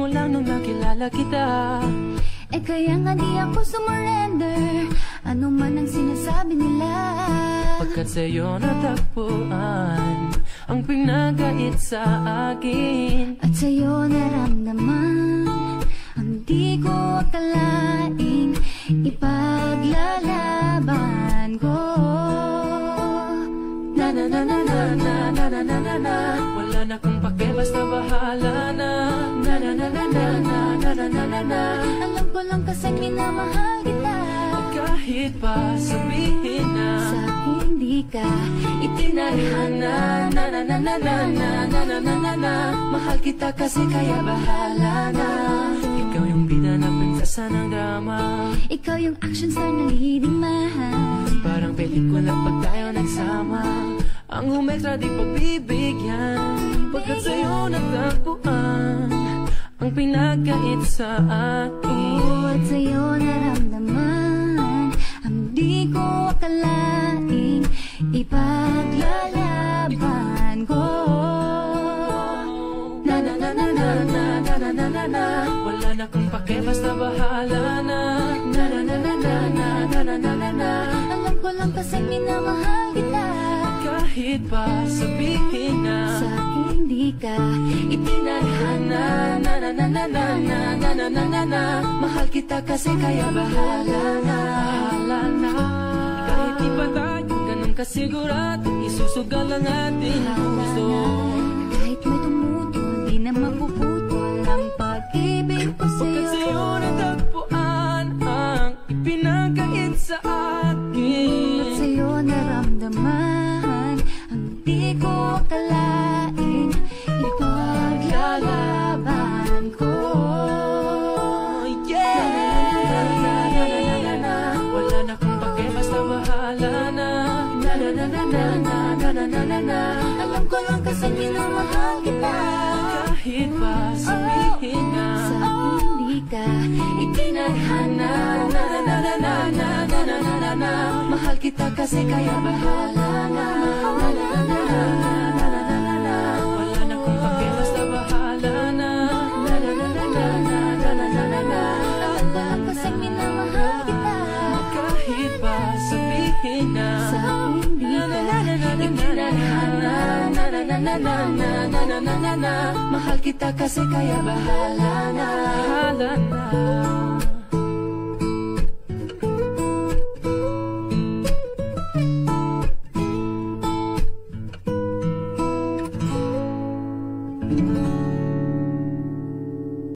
mo lang nung nakilala kita. Eh kaya nga di ako sumurrender, ano man ang sinasabi nila. Pagkat sa'yo natagpuan ang pinagkait sa akin, at sa'yo naramdaman ang di ko akalaing ipaglalaban ko. Na na na na na na na na na na na. Wala na kung pake, basta bahala na. Na na na na na na na na na na na. Alam ko lang kasi minamahal kita. Kahit pa sabihin na sa akin di ka itinadhana. Na na na na na na na na na na na. Mahal kita kasi kaya bahala na. Ikaw yung bida na prinsesa ng drama, ikaw yung action star na leading man. parang pelikula pag tayo nagsama. Ang humektra di pagbibigyan, pagkat sa'yo natagpuan ang pinagkait sa akin. At sa'yo naramdaman ang di ko akalaing ipaglalaban ko. Na na na na na na na na na na na. Wala na kung pake, basta bahala na. Na na na na na na na na na na na. Alam ko lang kasi minamahal kita. Kahit pa sabihin na sa akin di ka itinadhana. Na na na na na na na na na na na. Mahal kita kasi kaya bahala na. Bahala na. Kahit di pa tayo ganun kasigurado, isusugal ang ating puso. Kahit may tumutol, di na mapuputol ang pag-ibig ko sa'yo. Pagkat sa'yo natagpuan ang ipinagkait sa akin, at sa'yo naramdaman ang di ko akalaing ipaglalaban ko. Yeah! Na na na na na na. Wala na kung pake, basta bahala na. Na na na na na na na na na na na. Alam ko lang kasi minamahal kita. Kahit pa sabihin na sa akin di ka itinadhana. Na na na na na na na na na na na. Mahal kita kasi kaya bahala na. Na na na na na na na na na na. Wala na kung pake, basta bahala na. Na na na na na na na na na na na. Alam ko lang kasi minamahal kita. Kahit pa sabihin na sa akin di ka itinadhana. Na na na na na na na na na na na. Mahal kita kasi kaya bahala na. Bahala na.